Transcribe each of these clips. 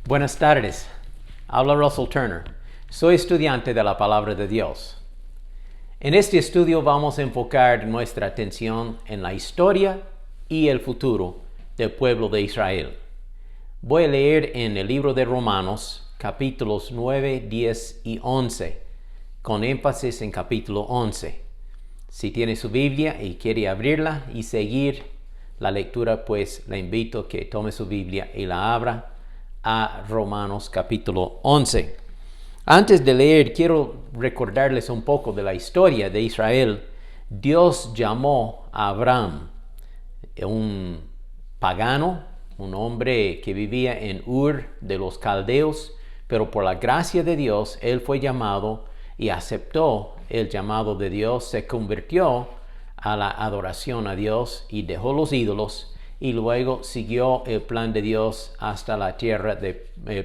Buenas tardes, habla Russell Turner. Soy estudiante de la Palabra de Dios. En este estudio vamos a enfocar nuestra atención en la historia y el futuro del pueblo de Israel. Voy a leer en el libro de Romanos, capítulos 9, 10 y 11, con énfasis en capítulo 11. Si tiene su Biblia y quiere abrirla y seguir la lectura, pues le invito a que tome su Biblia y la abra a Romanos capítulo 11. Antes de leer, quiero recordarles un poco de la historia de Israel. Dios llamó a Abraham, un pagano, un hombre que vivía en Ur de los Caldeos, pero por la gracia de Dios, él fue llamado y aceptó el llamado de Dios, se convirtió a la adoración a Dios y dejó los ídolos, y luego siguió el plan de Dios hasta la tierra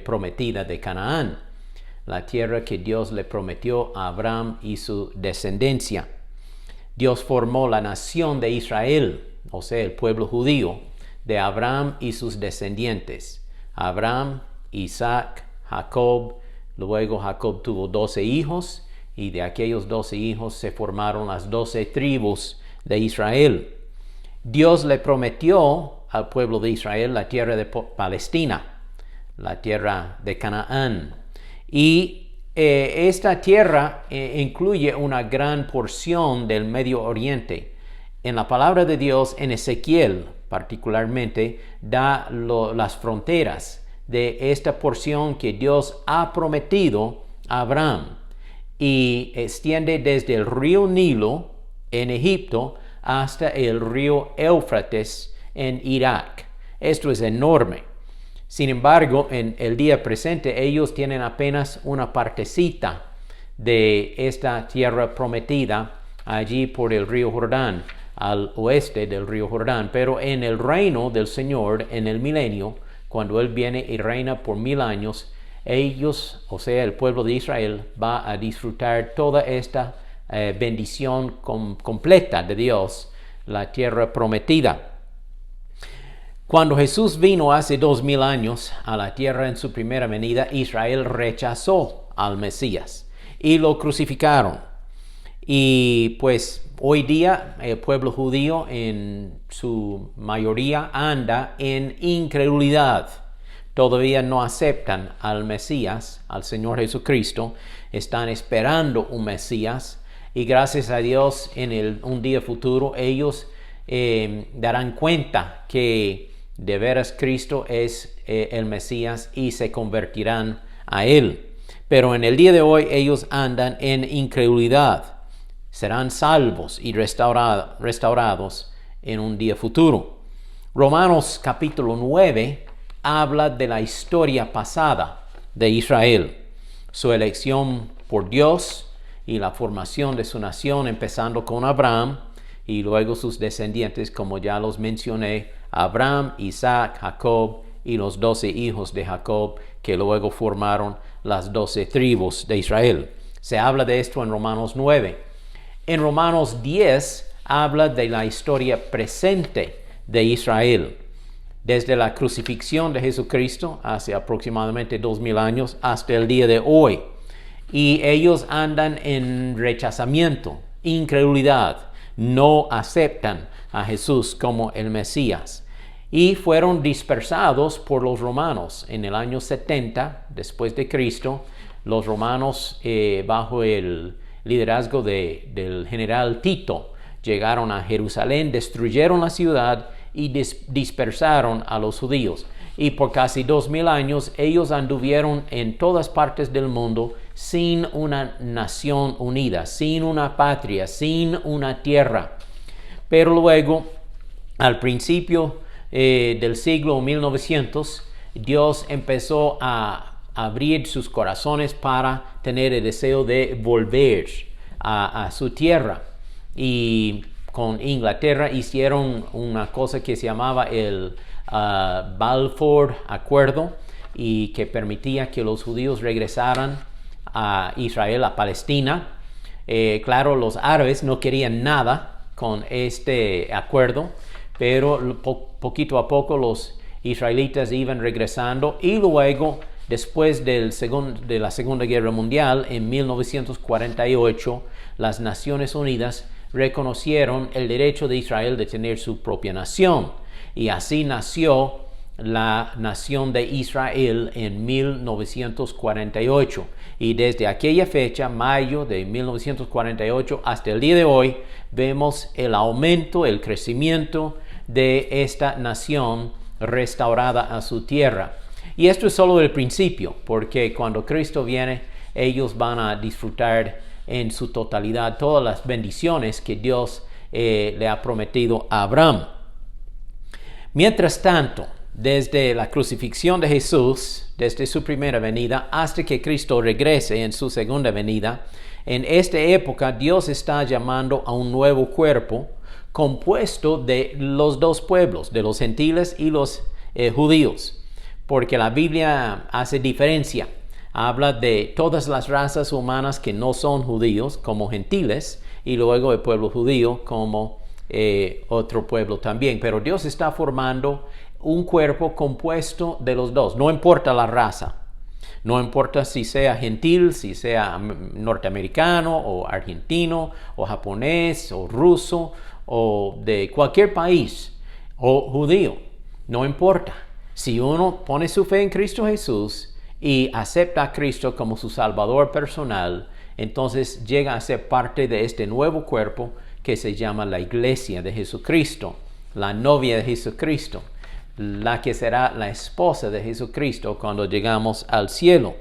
prometida de Canaán, la tierra que Dios le prometió a Abraham y su descendencia. Dios formó la nación de Israel, o sea, el pueblo judío, de Abraham y sus descendientes. Abraham, Isaac, Jacob. Luego Jacob tuvo 12 hijos, y de aquellos 12 hijos se formaron las 12 tribus de Israel. Dios le prometió al pueblo de Israel la tierra de Palestina, la tierra de Canaán. Y esta tierra incluye una gran porción del Medio Oriente. En la palabra de Dios, en Ezequiel particularmente, da las fronteras de esta porción que Dios ha prometido a Abraham, y extiende desde el río Nilo en Egipto hasta el río Éufrates en Irak. Esto es enorme. Sin embargo, en el día presente, ellos tienen apenas una partecita de esta tierra prometida allí por el río Jordán, al oeste del río Jordán. Pero en el reino del Señor, en el milenio, cuando Él viene y reina por 1000 años, ellos, o sea, el pueblo de Israel, va a disfrutar toda esta bendición completa de Dios, la tierra prometida. Cuando Jesús vino hace 2000 años a la tierra en su primera venida, Israel rechazó al Mesías y lo crucificaron. Y pues hoy día el pueblo judío en su mayoría anda en incredulidad. Todavía no aceptan al Mesías, al Señor Jesucristo. Están esperando un Mesías. Y gracias a Dios, en un día futuro, ellos darán cuenta que de veras Cristo es el Mesías y se convertirán a Él. Pero en el día de hoy, ellos andan en incredulidad. Serán salvos y restaurados en un día futuro. Romanos capítulo 9 habla de la historia pasada de Israel, su elección por Dios y la formación de su nación, empezando con Abraham y luego sus descendientes, como ya los mencioné, Abraham, Isaac, Jacob y los 12 hijos de Jacob, que luego formaron las 12 tribus de Israel. Se habla de esto en Romanos 9. En Romanos 10 habla de la historia presente de Israel, desde la crucifixión de Jesucristo hace aproximadamente 2000 años hasta el día de hoy. Y ellos andan en rechazamiento, incredulidad, no aceptan a Jesús como el Mesías. Y fueron dispersados por los romanos en el año 70 después de Cristo. Los romanos, bajo el liderazgo del general Tito, llegaron a Jerusalén, destruyeron la ciudad y dispersaron a los judíos. Y por casi 2000 años ellos anduvieron en todas partes del mundo sin una nación unida, sin una patria, sin una tierra. Pero luego, al principio del siglo 1900, Dios empezó a abrir sus corazones para tener el deseo de volver a su tierra. Y con Inglaterra hicieron una cosa que se llamaba el Balfour Acuerdo, y que permitía que los judíos regresaran a Israel, a Palestina. Claro, los árabes no querían nada con este acuerdo, pero poquito a poco los israelitas iban regresando, y luego Después de la Segunda Guerra Mundial, en 1948, las Naciones Unidas reconocieron el derecho de Israel de tener su propia nación. Y así nació la nación de Israel en 1948. Y desde aquella fecha, mayo de 1948, hasta el día de hoy, vemos el aumento, el crecimiento de esta nación restaurada a su tierra. Y esto es solo el principio, porque cuando Cristo viene, ellos van a disfrutar en su totalidad todas las bendiciones que Dios le ha prometido a Abraham. Mientras tanto, desde la crucifixión de Jesús, desde su primera venida, hasta que Cristo regrese en su segunda venida, en esta época Dios está llamando a un nuevo cuerpo compuesto de los dos pueblos, de los gentiles y los judíos. Porque la Biblia hace diferencia. Habla de todas las razas humanas que no son judíos como gentiles y luego el pueblo judío como otro pueblo también. Pero Dios está formando un cuerpo compuesto de los dos. No importa la raza. No importa si sea gentil, si sea norteamericano o argentino o japonés o ruso o de cualquier país o judío. No importa. Si uno pone su fe en Cristo Jesús y acepta a Cristo como su Salvador personal, entonces llega a ser parte de este nuevo cuerpo que se llama la Iglesia de Jesucristo, la novia de Jesucristo, la que será la esposa de Jesucristo cuando llegamos al cielo.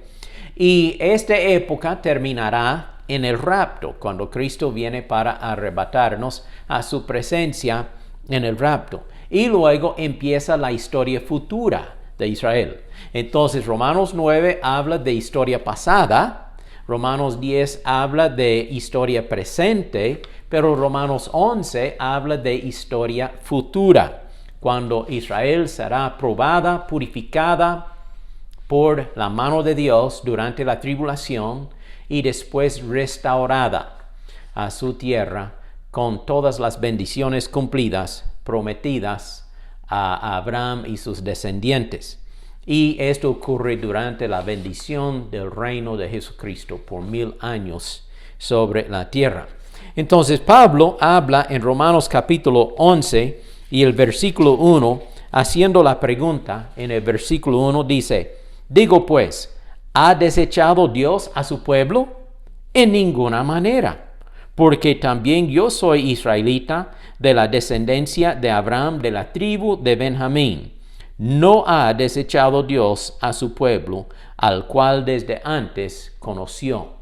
Y esta época terminará en el rapto, cuando Cristo viene para arrebatarnos a su presencia en el rapto. Y luego empieza la historia futura de Israel. Entonces, Romanos 9 habla de historia pasada, Romanos 10 habla de historia presente, pero Romanos 11 habla de historia futura, cuando Israel será probada, purificada por la mano de Dios durante la tribulación y después restaurada a su tierra con todas las bendiciones cumplidas, prometidas a Abraham y sus descendientes. Y esto ocurre durante la bendición del reino de Jesucristo por 1000 años sobre la tierra. Entonces Pablo habla en Romanos capítulo 11 y el versículo 1, haciendo la pregunta en el versículo 1 dice: digo pues, ¿ha desechado Dios a su pueblo? En ninguna manera. Porque también yo soy israelita, de la descendencia de Abraham, de la tribu de Benjamín. No ha desechado Dios a su pueblo, al cual desde antes conoció.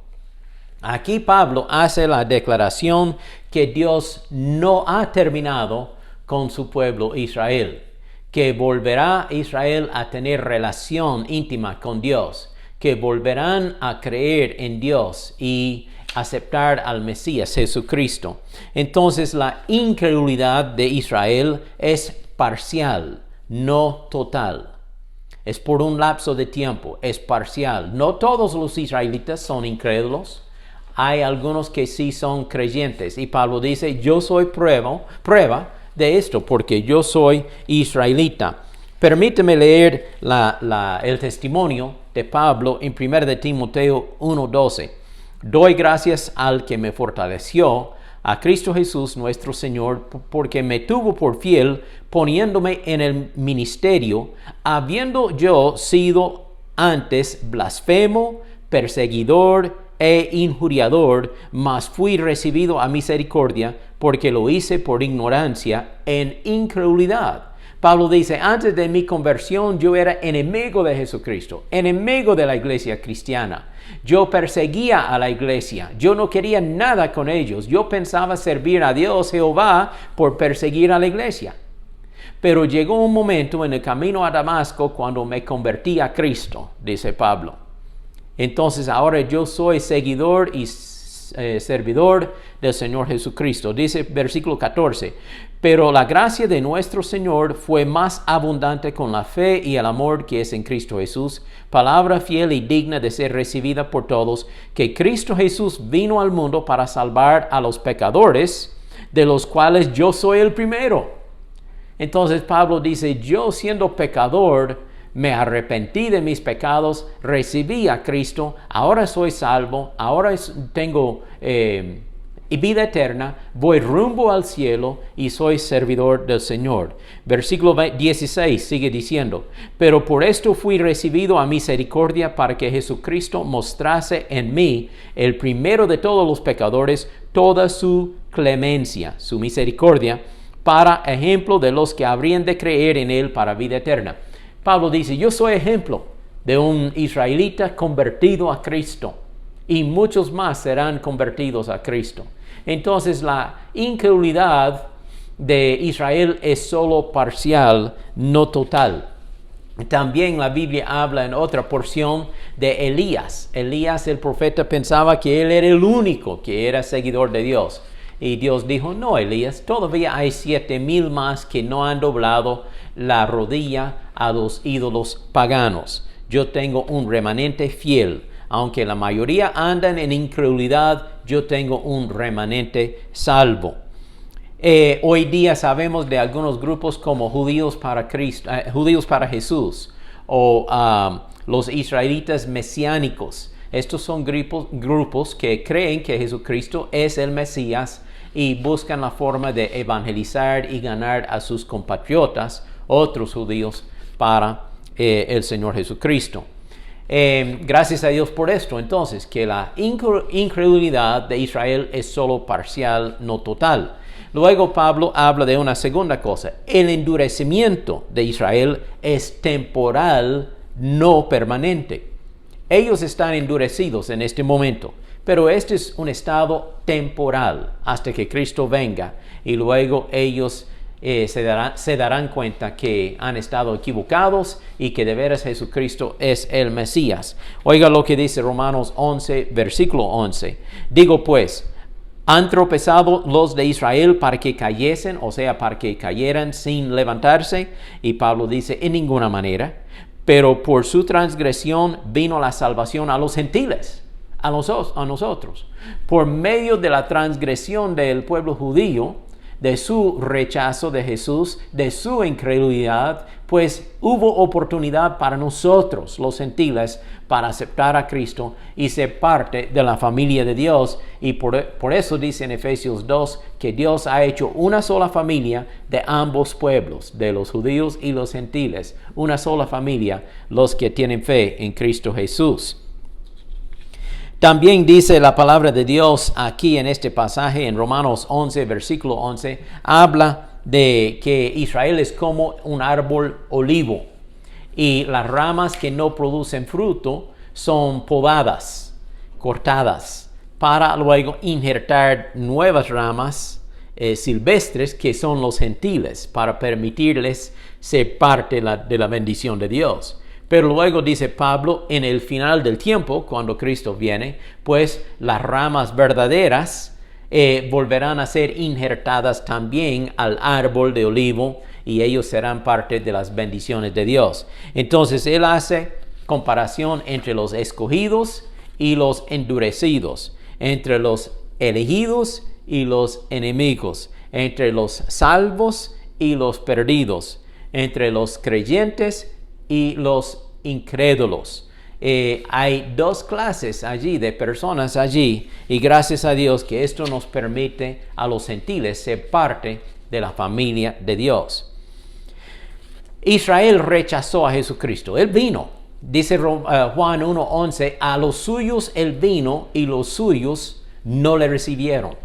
Aquí Pablo hace la declaración que Dios no ha terminado con su pueblo Israel, que volverá Israel a tener relación íntima con Dios, que volverán a creer en Dios y aceptar al Mesías Jesucristo. Entonces la incredulidad de Israel es parcial, no total. Es por un lapso de tiempo, es parcial. No todos los israelitas son incrédulos. Hay algunos que sí son creyentes. Y Pablo dice, yo soy prueba de esto, porque yo soy israelita. Permíteme leer el testimonio de Pablo en 1 de Timoteo 1:12. Doy gracias al que me fortaleció, a Cristo Jesús nuestro Señor, porque me tuvo por fiel, poniéndome en el ministerio, habiendo yo sido antes blasfemo, perseguidor e injuriador, mas fui recibido a misericordia, porque lo hice por ignorancia en incredulidad. Pablo dice, antes de mi conversión yo era enemigo de Jesucristo, enemigo de la iglesia cristiana. Yo perseguía a la iglesia, yo no quería nada con ellos. Yo pensaba servir a Dios Jehová por perseguir a la iglesia. Pero llegó un momento en el camino a Damasco cuando me convertí a Cristo, dice Pablo. Entonces ahora yo soy seguidor y servidor del Señor Jesucristo. Dice versículo 14, pero la gracia de nuestro Señor fue más abundante con la fe y el amor que es en Cristo Jesús, palabra fiel y digna de ser recibida por todos, que Cristo Jesús vino al mundo para salvar a los pecadores, de los cuales yo soy el primero. Entonces Pablo dice, yo siendo pecador, me arrepentí de mis pecados, recibí a Cristo, ahora soy salvo, ahora tengo vida eterna, voy rumbo al cielo y soy servidor del Señor. Versículo 16 sigue diciendo, pero por esto fui recibido a misericordia para que Jesucristo mostrase en mí, el primero de todos los pecadores, toda su clemencia, su misericordia, para ejemplo de los que habrían de creer en él para vida eterna. Pablo dice, yo soy ejemplo de un israelita convertido a Cristo y muchos más serán convertidos a Cristo. Entonces la incredulidad de Israel es solo parcial, no total. También la Biblia habla en otra porción de Elías. Elías, el profeta, pensaba que él era el único que era seguidor de Dios. Y Dios dijo, no, Elías, todavía hay 7,000 más que no han doblado la rodilla a los ídolos paganos. Yo tengo un remanente fiel. Aunque la mayoría andan en incredulidad, yo tengo un remanente salvo. Hoy día sabemos de algunos grupos como Judíos para Jesús o los israelitas mesiánicos. Estos son grupos que creen que Jesucristo es el Mesías y buscan la forma de evangelizar y ganar a sus compatriotas, otros judíos, para el Señor Jesucristo. Gracias a Dios por esto, entonces, que la incredulidad de Israel es solo parcial, no total. Luego Pablo habla de una segunda cosa. El endurecimiento de Israel es temporal, no permanente. Ellos están endurecidos en este momento, pero este es un estado temporal hasta que Cristo venga y luego ellos se darán cuenta que han estado equivocados y que de veras Jesucristo es el Mesías. Oiga lo que dice Romanos 11, versículo 11. Digo pues, ¿han tropezado los de Israel para que cayesen, o sea, para que cayeran sin levantarse? Y Pablo dice, en ninguna manera. Pero por su transgresión vino la salvación a los gentiles, a nosotros. Por medio de la transgresión del pueblo judío, de su rechazo de Jesús, de su incredulidad, pues hubo oportunidad para nosotros, los gentiles, para aceptar a Cristo y ser parte de la familia de Dios. Y por eso dice en Efesios 2 que Dios ha hecho una sola familia de ambos pueblos, de los judíos y los gentiles. Una sola familia, los que tienen fe en Cristo Jesús. También dice la palabra de Dios aquí en este pasaje, en Romanos 11, versículo 11, habla de que Israel es como un árbol olivo y las ramas que no producen fruto son podadas, cortadas, para luego injertar nuevas ramas silvestres que son los gentiles, para permitirles ser parte de la bendición de Dios. Pero luego dice Pablo, en el final del tiempo, cuando Cristo viene, pues las ramas verdaderas volverán a ser injertadas también al árbol de olivo y ellos serán parte de las bendiciones de Dios. Entonces él hace comparación entre los escogidos y los endurecidos, entre los elegidos y los enemigos, entre los salvos y los perdidos, entre los creyentes y los incrédulos. Hay dos clases allí de personas allí y gracias a Dios que esto nos permite a los gentiles ser parte de la familia de Dios. Israel rechazó a Jesucristo. Él vino, dice Juan 1:11, a los suyos él vino y los suyos no le recibieron.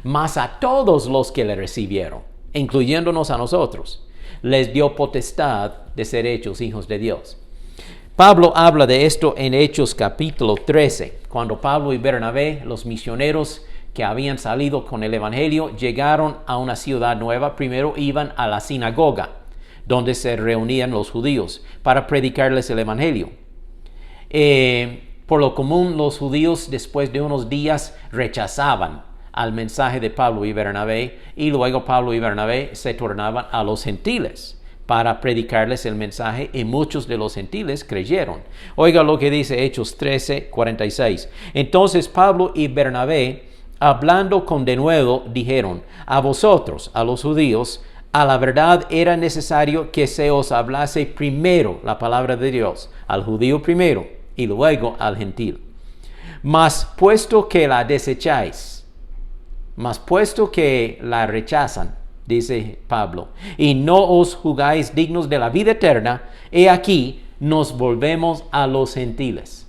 Mas a todos los que le recibieron, incluyéndonos a nosotros, les dio potestad de ser hechos hijos de Dios. Pablo habla de esto en Hechos capítulo 13, cuando Pablo y Bernabé, los misioneros que habían salido con el evangelio, llegaron a una ciudad nueva. Primero iban a la sinagoga, donde se reunían los judíos para predicarles el evangelio. Por lo común, los judíos después de unos días rechazaban al mensaje de Pablo y Bernabé, y luego Pablo y Bernabé se tornaban a los gentiles para predicarles el mensaje, y muchos de los gentiles creyeron. Oiga lo que dice Hechos 13:46. Entonces Pablo y Bernabé, hablando con denuedo, dijeron: a vosotros, a los judíos, A la verdad era necesario que se os hablase primero la palabra de Dios, al judío primero y luego al gentil. Mas puesto que la desecháis, mas puesto que la rechazan, dice Pablo, y no os juzgáis dignos de la vida eterna, he aquí nos volvemos a los gentiles.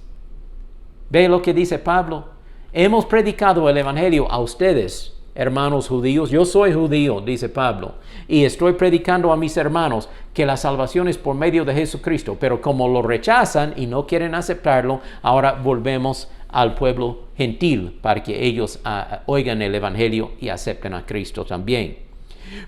¿Ve lo que dice Pablo? Hemos predicado el evangelio a ustedes, hermanos judíos. Yo soy judío, dice Pablo, y estoy predicando a mis hermanos que la salvación es por medio de Jesucristo, pero como lo rechazan y no quieren aceptarlo, ahora volvemos al pueblo gentil para que ellos oigan el evangelio y acepten a Cristo también.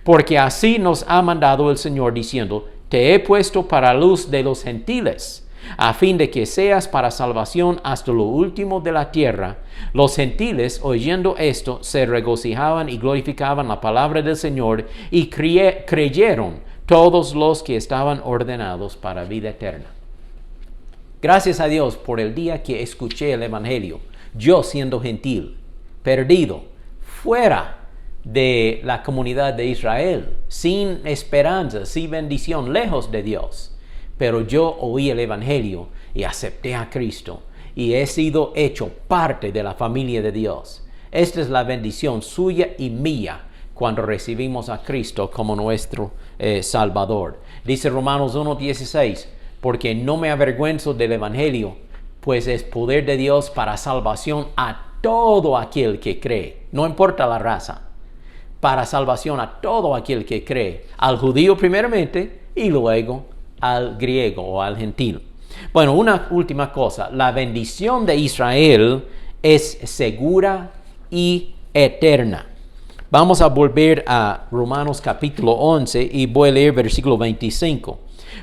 Porque así nos ha mandado el Señor diciendo, te he puesto para luz de los gentiles, a fin de que seas para salvación hasta lo último de la tierra. Los gentiles, oyendo esto, se regocijaban y glorificaban la palabra del Señor, y creyeron todos los que estaban ordenados para vida eterna. Gracias a Dios por el día que escuché el evangelio, yo siendo gentil, perdido, fuera de la comunidad de Israel, sin esperanza, sin bendición, lejos de Dios. Pero yo oí el evangelio y acepté a Cristo y he sido hecho parte de la familia de Dios. Esta es la bendición suya y mía cuando recibimos a Cristo como nuestro Salvador. Dice Romanos 1:16, porque no me avergüenzo del evangelio, pues es poder de Dios para salvación a todo aquel que cree, no importa la raza, para salvación a todo aquel que cree, al judío primeramente y luego al griego o al gentil. Bueno, una última cosa, la bendición de Israel es segura y eterna. Vamos a volver a Romanos capítulo 11 y voy a leer versículo 25.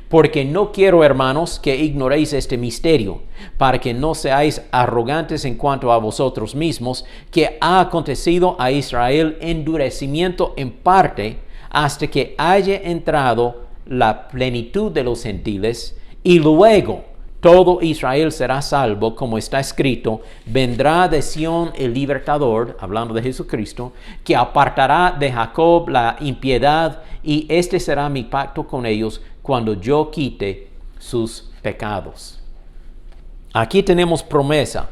Porque no quiero, hermanos, que ignoréis este misterio, para que no seáis arrogantes en cuanto a vosotros mismos, que ha acontecido a Israel endurecimiento en parte, hasta que haya entrado la plenitud de los gentiles, y luego todo Israel será salvo, como está escrito, vendrá de Sión el libertador, hablando de Jesucristo, que apartará de Jacob la impiedad, y este será mi pacto con ellos, cuando yo quite sus pecados. Aquí tenemos promesa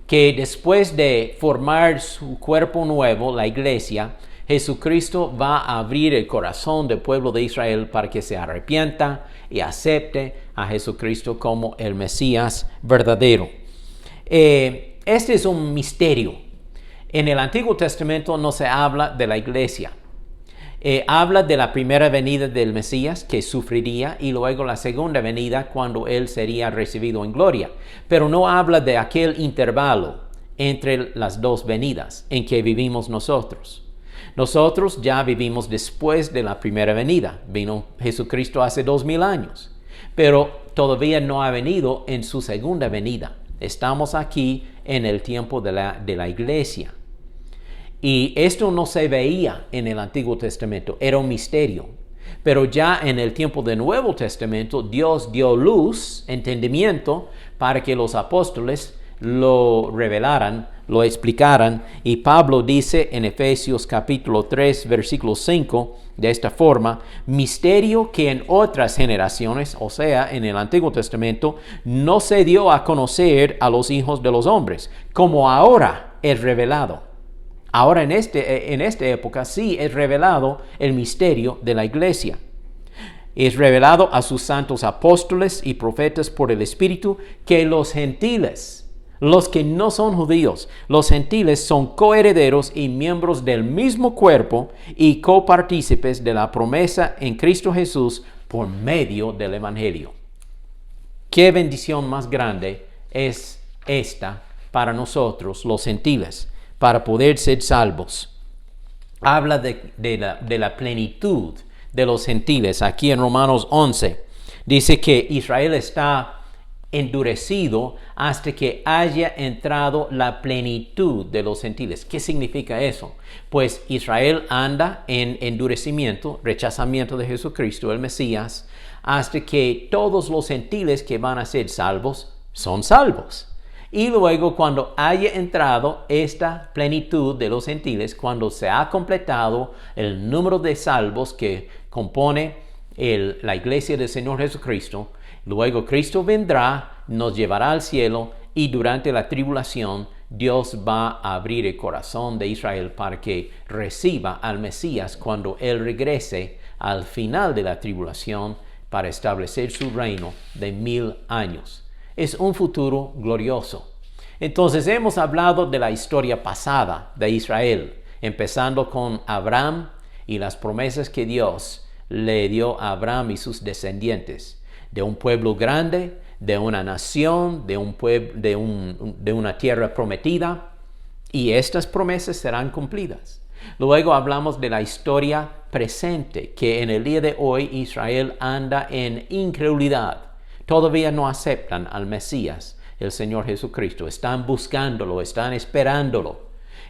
que después de formar su cuerpo nuevo, la iglesia, Jesucristo va a abrir el corazón del pueblo de Israel para que se arrepienta y acepte a Jesucristo como el Mesías verdadero. Este es un misterio. En el Antiguo Testamento no se habla de la iglesia. Habla de la primera venida del Mesías que sufriría y luego la segunda venida cuando él sería recibido en gloria. Pero no habla de aquel intervalo entre las dos venidas en que vivimos nosotros. Nosotros ya vivimos después de la primera venida. Vino Jesucristo hace 2000 años, pero todavía no ha venido en su segunda venida. Estamos aquí en el tiempo de la iglesia. Y esto no se veía en el Antiguo Testamento, era un misterio. Pero ya en el tiempo del Nuevo Testamento, Dios dio luz, entendimiento, para que los apóstoles lo revelaran, lo explicaran. Y Pablo dice en Efesios capítulo 3, versículo 5, de esta forma, misterio que en otras generaciones, o sea, en el Antiguo Testamento, no se dio a conocer a los hijos de los hombres, como ahora es revelado. Ahora en esta época sí es revelado el misterio de la iglesia. Es revelado a sus santos apóstoles y profetas por el Espíritu que los gentiles, los que no son judíos, los gentiles son coherederos y miembros del mismo cuerpo y copartícipes de la promesa en Cristo Jesús por medio del Evangelio. ¿Qué bendición más grande es esta para nosotros los gentiles, para poder ser salvos? Habla de la plenitud de los gentiles. Aquí en Romanos 11 dice que Israel está endurecido hasta que haya entrado la plenitud de los gentiles. ¿Qué significa eso? Pues Israel anda en endurecimiento, rechazamiento de Jesucristo, el Mesías, hasta que todos los gentiles que van a ser salvos son salvos. Y luego cuando haya entrado esta plenitud de los gentiles, cuando se ha completado el número de salvos que compone la iglesia del Señor Jesucristo, luego Cristo vendrá, nos llevará al cielo y durante la tribulación Dios va a abrir el corazón de Israel para que reciba al Mesías cuando Él regrese al final de la tribulación para establecer su reino de 1000 años. Es un futuro glorioso. Entonces hemos hablado de la historia pasada de Israel, empezando con Abraham y las promesas que Dios le dio a Abraham y sus descendientes, de un pueblo grande, de una nación, de una tierra prometida, y estas promesas serán cumplidas. Luego hablamos de la historia presente, que en el día de hoy Israel anda en incredulidad. Todavía no aceptan al Mesías, el Señor Jesucristo. Están buscándolo, están esperándolo.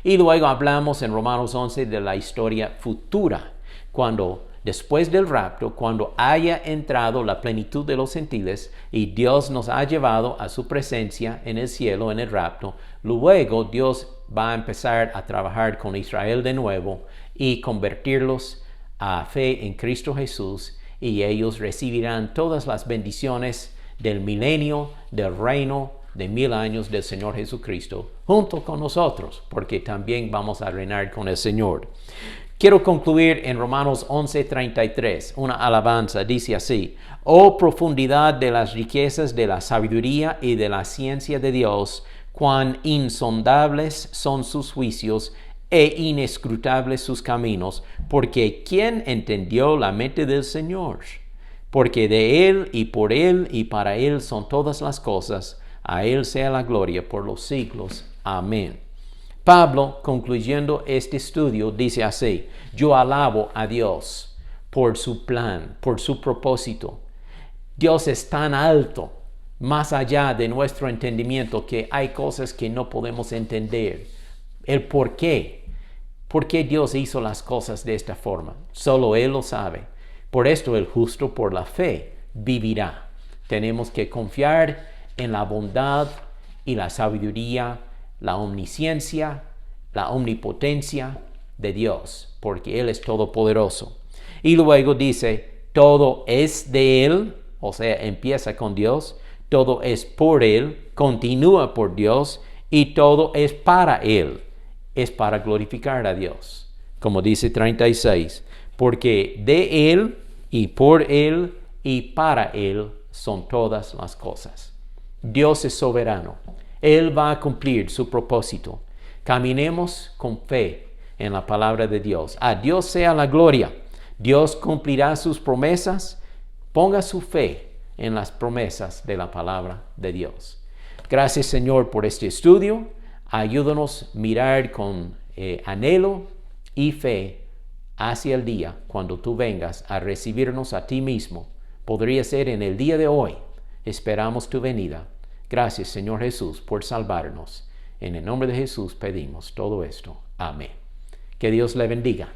Y luego hablamos en Romanos 11 de la historia futura, cuando después del rapto, cuando haya entrado la plenitud de los gentiles y Dios nos ha llevado a su presencia en el cielo, en el rapto, luego Dios va a empezar a trabajar con Israel de nuevo y convertirlos a fe en Cristo Jesús, y ellos recibirán todas las bendiciones del milenio, del reino de 1000 años del Señor Jesucristo, junto con nosotros, porque también vamos a reinar con el Señor. Quiero concluir en Romanos 11:33, una alabanza, dice así: «Oh profundidad de las riquezas de la sabiduría y de la ciencia de Dios, cuán insondables son sus juicios e inescrutables sus caminos, porque ¿quién entendió la mente del Señor? Porque de Él y para Él son todas las cosas, a Él sea la gloria por los siglos. Amén». Pablo, concluyendo este estudio, dice así: «Yo alabo a Dios por su plan, por su propósito. Dios es tan alto, más allá de nuestro entendimiento, que hay cosas que no podemos entender. El por qué. ¿Por qué Dios hizo las cosas de esta forma? Solo Él lo sabe. Por esto el justo por la fe vivirá». Tenemos que confiar en la bondad y la sabiduría, la omnisciencia, la omnipotencia de Dios, porque Él es todopoderoso. Y luego dice, todo es de Él, o sea, empieza con Dios, todo es por Él, continúa por Dios, y todo es para Él. Es para glorificar a Dios. Como dice 36, porque de Él y por Él y para Él son todas las cosas. Dios es soberano. Él va a cumplir su propósito. Caminemos con fe en la palabra de Dios. A Dios sea la gloria. Dios cumplirá sus promesas. Ponga su fe en las promesas de la palabra de Dios. Gracias, Señor, por este estudio. Ayúdanos a mirar con anhelo y fe hacia el día cuando tú vengas a recibirnos a ti mismo. Podría ser en el día de hoy. Esperamos tu venida. Gracias, Señor Jesús, por salvarnos. En el nombre de Jesús pedimos todo esto. Amén. Que Dios le bendiga.